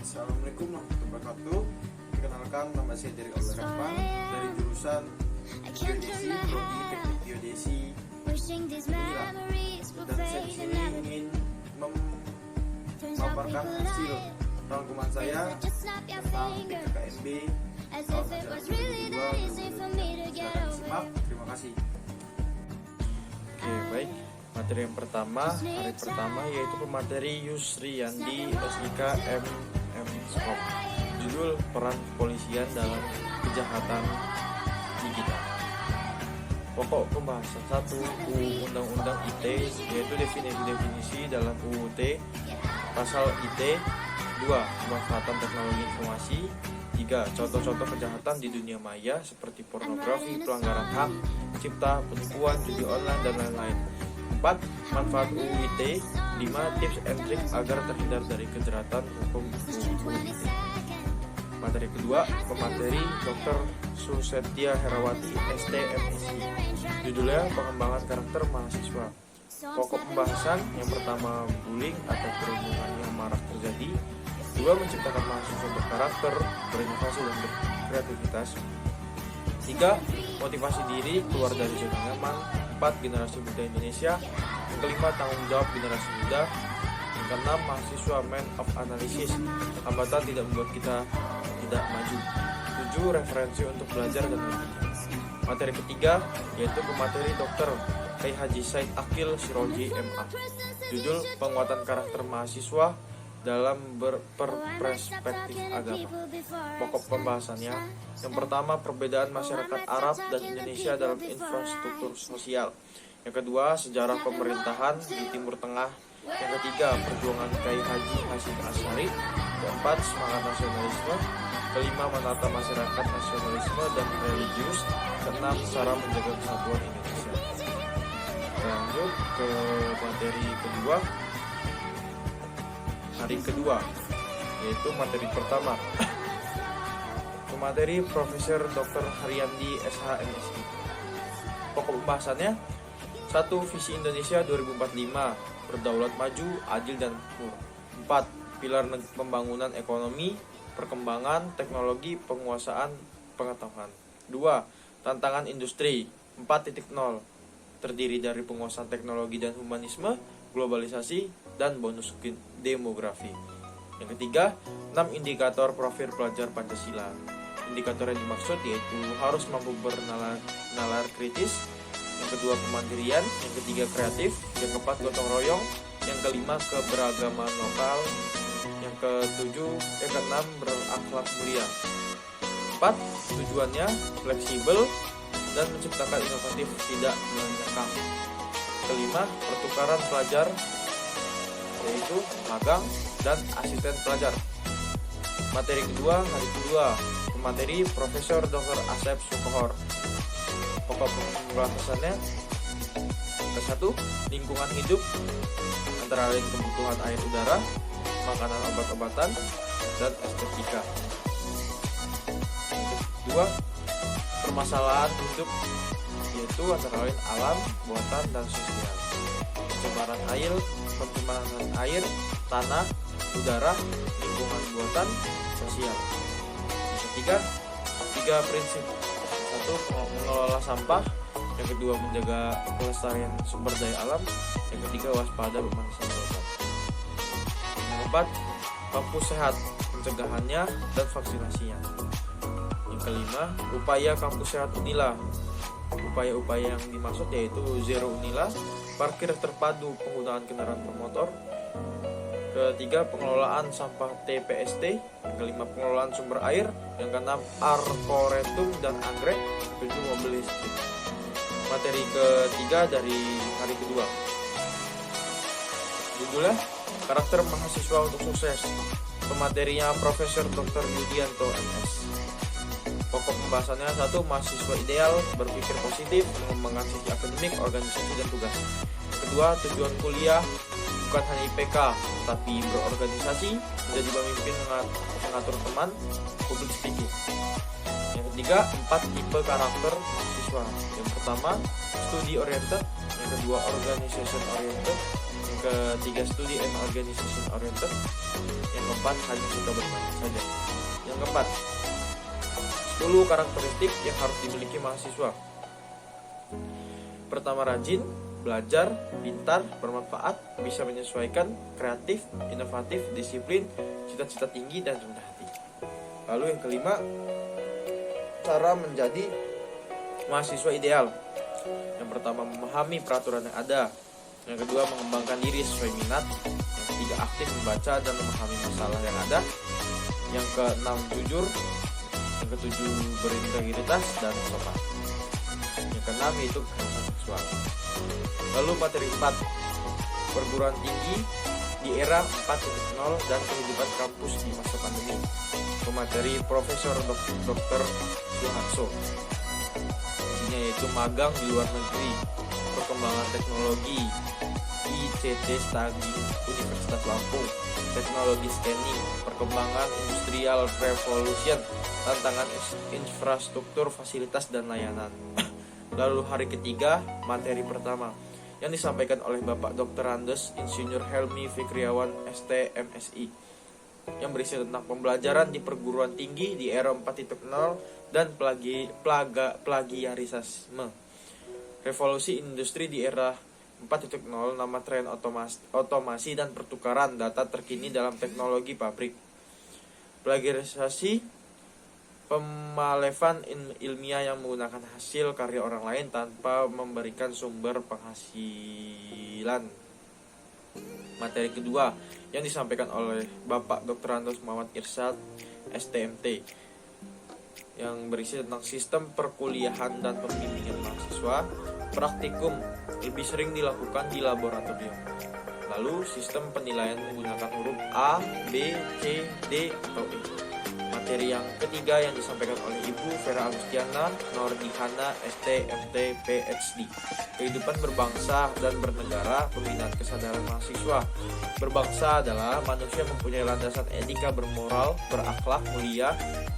Assalamualaikum warahmatullahi wabarakatuh. Perkenalkan, nama saya Derek Abdul Rahman dari jurusan Geodesi, Prodi Teknik Geodesi. Dan saya di sini ingin memaparkan hasil rangkuman saya tentang PKKMB tahun ajaran 2022. Silakan disimak. Terima kasih. Oke, baik. Materi yang pertama, hari pertama yaitu pemateri Yusriyandi SIK MM.Scop. Judul Peran Kepolisian dalam Kejahatan Digital. Pokok pembahasan 1 UU Undang-Undang ITE yaitu definisi-definisi dalam UU ITE, pasal ITE. 2. Pemanfaatan teknologi informasi. 3. Contoh-contoh kejahatan di dunia maya seperti pornografi, pelanggaran hak cipta, penipuan, judi online, dan lain-lain. 4. Manfaat UU ITE. 5. Tips and trik agar terhindar dari kejeratan hukum UU ITE. Materi kedua, pemateri Dr. Susetya Herawati STMSI. Judulnya Pengembangan Karakter Mahasiswa. Pokok pembahasan yang pertama, bullying atau perundungan yang marak terjadi. 2. Menciptakan mahasiswa berkarakter, berinovasi dan berkreativitas. 3. Motivasi diri keluar dari zona nyaman. 4. Generasi muda Indonesia. Yang kelima, tanggung jawab generasi muda. Yang keenam, mahasiswa man of analysis. Hambatan tidak membuat kita tidak maju. 7. Referensi untuk belajar dan berpikir. Materi ketiga yaitu pemateri Dr. Kiai Haji Said Akil Siroji MA. Judul Penguatan Karakter Mahasiswa dalam berperspektif agama. Pokok pembahasannya, yang pertama, perbedaan masyarakat Arab dan Indonesia dalam infrastruktur sosial. Yang kedua, sejarah pemerintahan di Timur Tengah. Yang ketiga, perjuangan Kiai Haji Hasyim Asy'ari. Keempat, semangat nasionalisme. Kelima, menata masyarakat nasionalisme dan religius. Keenam, cara menjaga kesatuan Indonesia. Lanjut ke materi kedua. Hari kedua, yaitu materi pertama. Pemateri Profesor Dr. Haryandi SHMSI. Pokok pembahasannya, 1. Visi Indonesia 2045, berdaulat maju, adil dan makmur. 4. Pilar pembangunan ekonomi, perkembangan teknologi, penguasaan pengetahuan. 2. Tantangan industri 4.0, terdiri dari penguasaan teknologi dan humanisme, globalisasi, dan bonus demografi. Yang ketiga, 6 indikator profil pelajar Pancasila. Indikator yang dimaksud yaitu harus mampu bernalar kritis. Yang kedua, kemandirian. Yang ketiga, kreatif. Yang keempat, gotong royong. Yang kelima, keberagaman lokal. Yang keenam, berakhlak mulia. 4. Tujuannya fleksibel dan menciptakan inovatif, tidak menyekam. Kelima, pertukaran pelajar yaitu magang dan asisten pelajar. Materi kedua, hari kedua, pemateri Profesor Dr. Asep Sukohor. Pokok pembahasannya, ke-1, lingkungan hidup, antara lain kebutuhan air udara, makanan, obat-obatan, dan estetika. Kedua, permasalahan hidup yaitu antara lain alam, buatan, dan sosial. Pencemaran air, tanah, udara, lingkungan buatan, sosial. Yang ketiga, 3 prinsip. 1. Mengelola sampah. Yang kedua, menjaga kelestarian sumber daya alam. Yang ketiga, waspada pemanasan global. Yang keempat, kampus sehat, pencegahannya dan vaksinasinya. Yang kelima, upaya kampus sehat Unila. Upaya-upaya yang dimaksud yaitu Zero Unila, parkir terpadu penggunaan kendaraan bermotor. Ketiga, pengelolaan sampah TPST. Yang kelima, pengelolaan sumber air. Yang keenam, arboretum dan anggrek. Ketujuh, mobil listrik. Materi ketiga dari hari kedua, judulnya Karakter Mahasiswa untuk Sukses. Pematerinya Profesor Dr. Yudianto MS. Pokok pembahasannya, 1. Mahasiswa ideal, berpikir positif, mengembangkan sisi akademik, organisasi, dan tugas. Kedua, tujuan kuliah bukan hanya IPK, tapi berorganisasi, menjadi pemimpin, mengatur teman, public speaking. Yang ketiga, 4 tipe karakter mahasiswa. Yang pertama, study oriented. Yang kedua, organization oriented. Yang ketiga, study and organization oriented. Yang keempat, keempat hanya suka bermain saja. Yang keempat, 10 karakteristik yang harus dimiliki mahasiswa. Pertama, rajin, belajar, pintar, bermanfaat, bisa menyesuaikan, kreatif, inovatif, disiplin, cita-cita tinggi, dan rendah hati. Lalu yang kelima, cara menjadi mahasiswa ideal. Yang pertama, memahami peraturan yang ada. Yang kedua, mengembangkan diri sesuai minat. Yang ketiga, aktif membaca dan memahami masalah yang ada. Yang keenam, jujur. Yang ketujuh, berintegritas dan sopan. Yang keenam yaitu kekerasan seksual. Lalu materi 4, perguruan tinggi di era 4.0 dan kehidupan kampus di masa pandemi. Pemateri Profesor Dr. Suharso. Isinya yaitu magang di luar negeri, perkembangan teknologi, ICT Stagi Universitas Lampung, teknologi scanning, perkembangan industrial revolution, tantangan infrastruktur, fasilitas, dan layanan. Lalu hari ketiga, materi pertama yang disampaikan oleh Bapak Dr. Andes Insinyur Helmi Fikriawan ST MSI, yang berisi tentang pembelajaran di perguruan tinggi di era 4.0 dan plagiarisme, revolusi industri di era 4.0, nama tren otomasi dan pertukaran data terkini dalam teknologi pabrik, plagiarisasi, pemalevan ilmiah yang menggunakan hasil karya orang lain tanpa memberikan sumber penghasilan. Materi kedua yang disampaikan oleh Bapak Dr. Andos Muhammad Irsyad STMT, yang berisi tentang sistem perkuliahan dan pembimbingan mahasiswa. Praktikum lebih sering dilakukan di laboratorium. Lalu sistem penilaian menggunakan huruf A, B, C, D, atau E. Materi yang ketiga yang disampaikan oleh Ibu Vera Agustiana Nordihana STMT PhD, kehidupan berbangsa dan bernegara, pembinaan kesadaran mahasiswa. Berbangsa adalah manusia mempunyai landasan etika bermoral, berakhlak mulia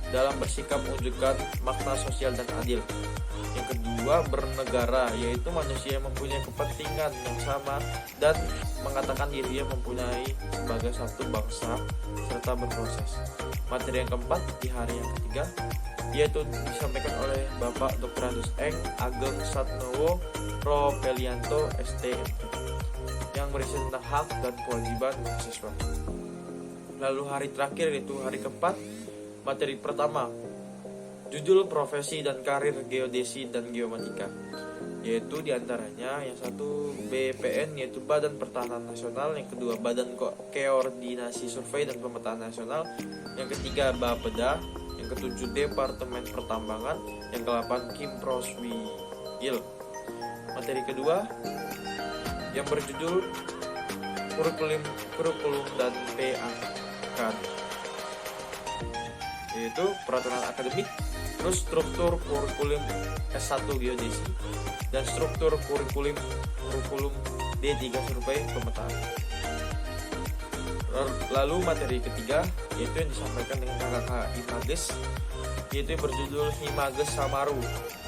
dalam bersikap menunjukkan makna sosial dan adil. Yang kedua, bernegara, yaitu manusia yang mempunyai kepentingan yang sama dan mengatakan dirinya mempunyai sebagai satu bangsa serta berproses. Materi yang keempat di hari yang ketiga yaitu disampaikan oleh Bapak Dr. Andos Eng Ageng Satnowo Ropelianto STMT, yang berisi tentang hak dan kewajiban mahasiswa. Lalu hari terakhir yaitu hari keempat, materi pertama, judul profesi dan karir geodesi dan geomatika, yaitu diantaranya yang satu BPN yaitu Badan Pertanahan Nasional, yang kedua Badan Koordinasi Survei dan Pemetaan Nasional, yang ketiga Bapeda, yang ketujuh Departemen Pertambangan, yang ke-8 Kimproswil. Materi kedua yang berjudul kurikulum dan PAK, yaitu peraturan akademik, terus struktur kurikulum S1 geodesi dan struktur kurikulum D3 survei pemetaan. Lalu materi ketiga yaitu yang disampaikan dengan kakak Himages, yaitu berjudul Himages Samaru.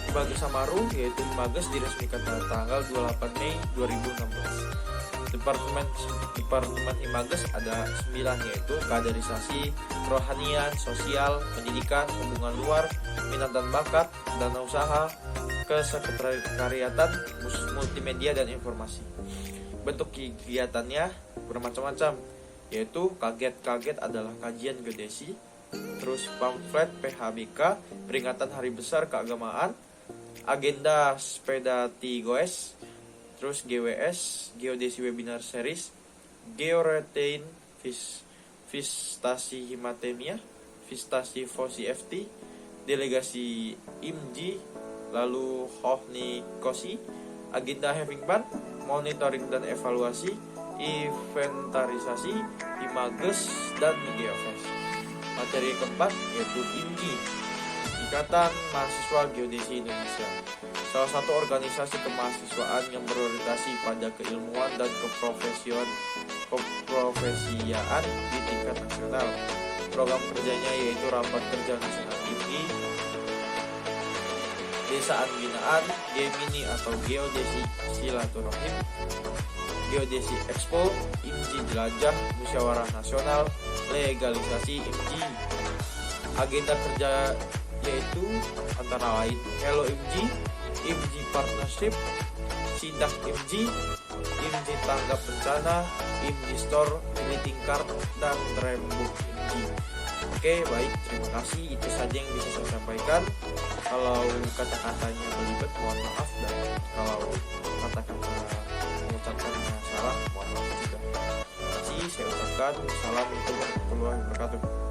Himages Samaru yaitu Himages diresmikan pada tanggal 28 Mei 2016. Departemen Himages ada 9, yaitu kaderisasi, kerohanian, sosial, pendidikan, hubungan luar, minat dan bakat, dana usaha, kesekretariatan, multimedia dan informasi. Bentuk kegiatannya bermacam-macam, yaitu kaget adalah kajian geodesi, terus pamflet PHBK, peringatan hari besar keagamaan, agenda sepedati goes, terus GWS, geodesi webinar series, georetain, Vistasi Himatemia, Vistasi Fosi FT, delegasi IMG, lalu Hohni Kosi, agenda having ban, monitoring dan evaluasi, inventarisasi, Himages, dan Geofence. Materi keempat yaitu IMGI, Ikatan Mahasiswa Geodesi Indonesia, salah satu organisasi kemahasiswaan yang berorientasi pada keilmuan dan keprofesiaan di tingkat nasional. Program kerjanya yaitu rapat kerja nasional IMGI, desaan binaan, Gemini atau geodesi silaturahim, Geodesi Expo, IMJI Jelajah, Musyawarah Nasional, Legalisasi IMJI. Agenda kerja yaitu antara lain Hello IMJI, IMJI Partnership, Sidak IMJI, IMJI Tanggap Bencana, IMJI Store, Greeting Card, dan Rembuk IMJI. Oke, baik, terima kasih. Itu saja yang bisa saya sampaikan. Kalau kata-katanya belibet, mohon maaf, dan kalau kata-kata mengucapkannya salah, mohon maaf juga. Terima kasih, saya ucapkan. Assalamualaikum warahmatullahi wabarakatuh.